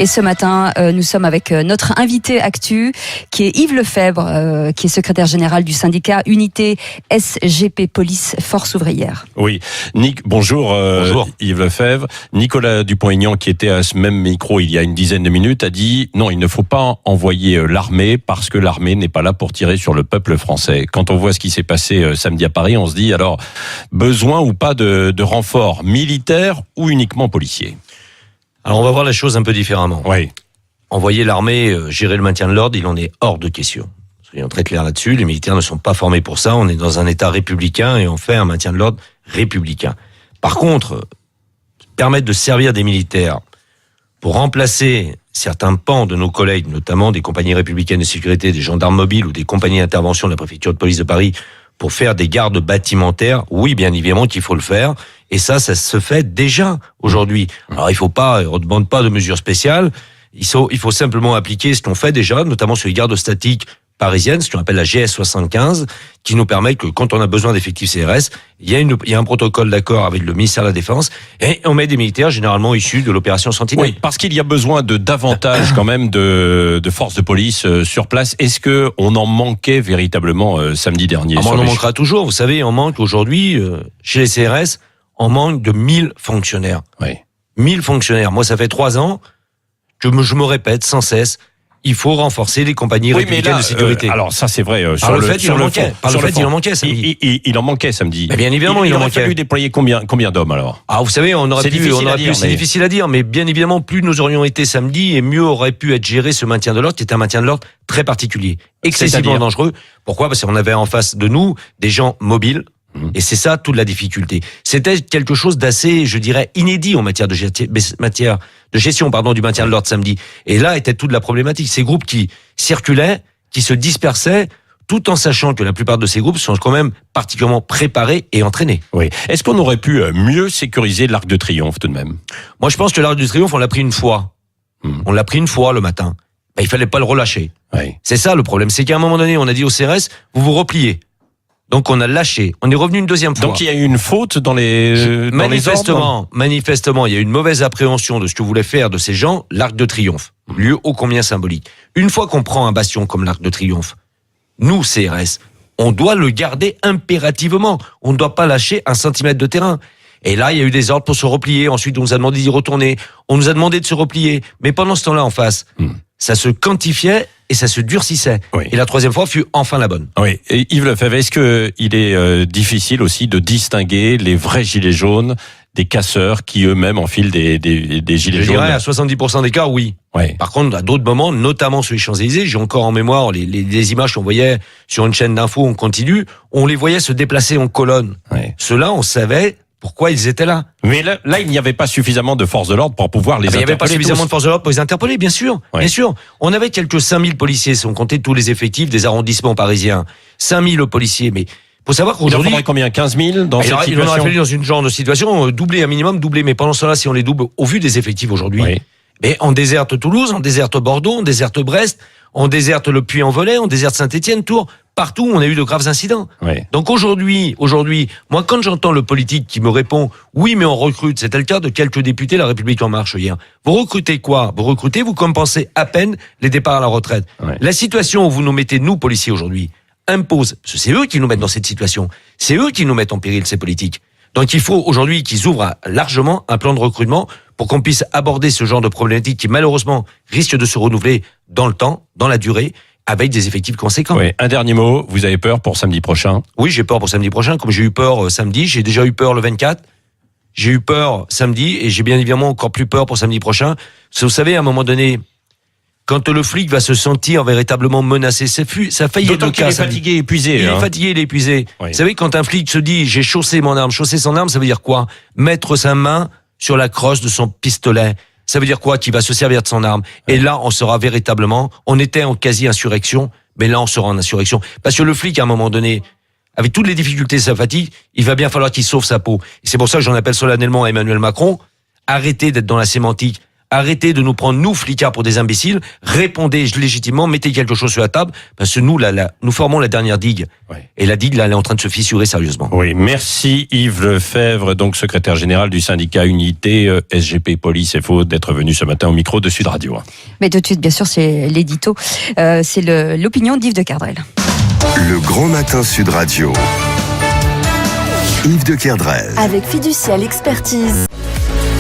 Et ce matin, nous sommes avec notre invité actu, qui est Yves Lefebvre, qui est secrétaire général du syndicat Unité SGP Police Force Ouvrière. Oui, bonjour, bonjour. Yves Lefebvre. Nicolas Dupont-Aignan, qui était à ce même micro il y a une dizaine de minutes, a dit non, il ne faut pas envoyer l'armée parce que l'armée n'est pas là pour tirer sur le peuple français. Quand on voit ce qui s'est passé samedi à Paris, on se dit alors, besoin ou pas de renforts militaires ou uniquement policiers? Alors on va voir la chose un peu différemment. Oui. Envoyer l'armée gérer le maintien de l'ordre, il en est hors de question. Soyons très clairs là-dessus, les militaires ne sont pas formés pour ça, on est dans un état républicain et on fait un maintien de l'ordre républicain. Par contre, permettre de servir des militaires pour remplacer certains pans de nos collègues, notamment des compagnies républicaines de sécurité, des gendarmes mobiles ou des compagnies d'intervention de la préfecture de police de Paris, pour faire des gardes bâtimentaires, oui, bien évidemment qu'il faut le faire. Et ça se fait déjà aujourd'hui. Alors, on ne demande pas de mesures spéciales. Il faut simplement appliquer ce qu'on fait déjà, notamment sur les gardes statiques parisiennes, ce qu'on appelle la GS75, qui nous permet que quand on a besoin d'effectifs CRS, il y a un protocole d'accord avec le ministère de la Défense et on met des militaires généralement issus de l'opération Sentinelle. Oui, parce qu'il y a besoin de davantage quand même de forces de police sur place. Est-ce que on en manquait véritablement samedi dernier? On en manquera toujours. Vous savez, on manque aujourd'hui chez les CRS, on manque de 1000 fonctionnaires. Oui. 1000 fonctionnaires. Moi, ça fait 3 ans que je me répète sans cesse. Il faut renforcer les compagnies républicaines de sécurité. Alors ça c'est vrai. Il en manquait samedi. Il en manquait samedi. Mais bien évidemment, il en aurait manquait. fallu déployer combien d'hommes alors? Ah, vous savez, c'est difficile à dire, mais bien évidemment, plus nous aurions été samedi, et mieux aurait pu être géré ce maintien de l'ordre, qui est un maintien de l'ordre très particulier, excessivement dangereux. Pourquoi? Parce qu'on avait en face de nous des gens mobiles. Et c'est ça toute la difficulté. C'était quelque chose d'assez, je dirais, inédit en matière de gestion du maintien de l'ordre samedi. Et là était toute la problématique. Ces groupes qui circulaient, qui se dispersaient, tout en sachant que la plupart de ces groupes sont quand même particulièrement préparés et entraînés. Oui. Est-ce qu'on aurait pu mieux sécuriser l'Arc de Triomphe tout de même? Moi, je pense que l'Arc de Triomphe, on l'a pris une fois. On l'a pris une fois le matin. Il fallait pas le relâcher. Oui. C'est ça le problème. C'est qu'à un moment donné, on a dit au CRS, vous vous repliez. Donc on a lâché. On est revenu une deuxième fois. Donc il y a eu une faute dans les Manifestement, il y a eu une mauvaise appréhension de ce que voulaient faire de ces gens l'Arc de Triomphe, lieu ô combien symbolique. Une fois qu'on prend un bastion comme l'Arc de Triomphe, nous CRS, on doit le garder impérativement. On ne doit pas lâcher un centimètre de terrain. Et là, il y a eu des ordres pour se replier. Ensuite, on nous a demandé d'y retourner. On nous a demandé de se replier. Mais pendant ce temps-là, en face, ça se quantifiait et ça se durcissait. Oui. Et la troisième fois fut enfin la bonne. Oui. Et Yves Lefebvre, est-ce qu'il est difficile aussi de distinguer les vrais gilets jaunes des casseurs qui eux-mêmes enfilent des gilets jaunes? Je dirais à 70% des cas, oui. Ouais. Par contre, à d'autres moments, notamment sur les Champs-Élysées, j'ai encore en mémoire les images qu'on voyait sur une chaîne d'infos en continu, on les voyait se déplacer en colonne. Ouais. Ceux-là, on savait pourquoi ils étaient là. Mais là, il n'y avait pas suffisamment de forces de l'ordre pour pouvoir les interpeller. Il n'y avait pas suffisamment de forces de l'ordre pour les interpeller, bien sûr. Ouais. Bien sûr. On avait quelques 5000 policiers, si on comptait tous les effectifs des arrondissements parisiens. 5000 policiers, mais faut savoir qu'aujourd'hui... Il en faudrait combien? 15 000 dans cette situation? Il en aurait fallu dans une genre de situation, doubler un minimum, mais pendant cela, si on les double, au vu des effectifs aujourd'hui, mais on déserte Toulouse, on déserte Bordeaux, on déserte Brest, on déserte le Puy-en-Velay, on déserte Saint-Étienne, Tours. Partout, on a eu de graves incidents. Oui. Donc aujourd'hui, moi, quand j'entends le politique qui me répond « Oui, mais on recrute », c'était le cas de quelques députés de La République En Marche hier. Vous recrutez quoi? Vous compensez à peine les départs à la retraite. Oui. La situation où vous nous mettez, nous, policiers, aujourd'hui, impose, parce que c'est eux qui nous mettent dans cette situation, c'est eux qui nous mettent en péril, ces politiques. Donc il faut aujourd'hui qu'ils ouvrent largement un plan de recrutement pour qu'on puisse aborder ce genre de problématique qui, malheureusement, risque de se renouveler dans le temps, dans la durée, avec des effectifs conséquents. Oui. Un dernier mot, vous avez peur pour samedi prochain? Oui, j'ai peur pour samedi prochain, comme j'ai eu peur samedi, j'ai déjà eu peur le 24, j'ai eu peur samedi, et j'ai bien évidemment encore plus peur pour samedi prochain. Parce que vous savez, à un moment donné, quand le flic va se sentir véritablement menacé, ça faillit être le cas. Il est fatigué, épuisé. Il est fatigué, il est épuisé. Oui. Vous savez, quand un flic se dit « j'ai chaussé mon arme », chausser son arme, ça veut dire quoi? Mettre sa main sur la crosse de son pistolet. Ça veut dire quoi? Qu'il va se servir de son arme. Et là, on sera véritablement... On était en quasi-insurrection, mais là, on sera en insurrection. Parce que le flic, à un moment donné, avec toutes les difficultés de sa fatigue, il va bien falloir qu'il sauve sa peau. Et c'est pour ça que j'en appelle solennellement à Emmanuel Macron, arrêtez d'être dans la sémantique, Arrêtez de nous prendre, nous, flicards, pour des imbéciles. Répondez légitimement, mettez quelque chose sur la table, parce que nous, nous formons la dernière digue. Ouais. Et la digue, là, elle est en train de se fissurer sérieusement. Oui, merci Yves Lefebvre, donc secrétaire général du syndicat Unité SGP Police FO, d'être venu ce matin au micro de Sud Radio. Mais tout de suite, bien sûr, c'est l'édito. C'est l'opinion d'Yves de Kerdrel. Le Grand Matin Sud Radio. Yves de Kerdrel. Avec Fiducial Expertise.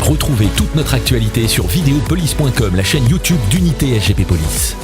Retrouvez toute notre actualité sur videopolice.com, la chaîne YouTube d'Unité SGP Police.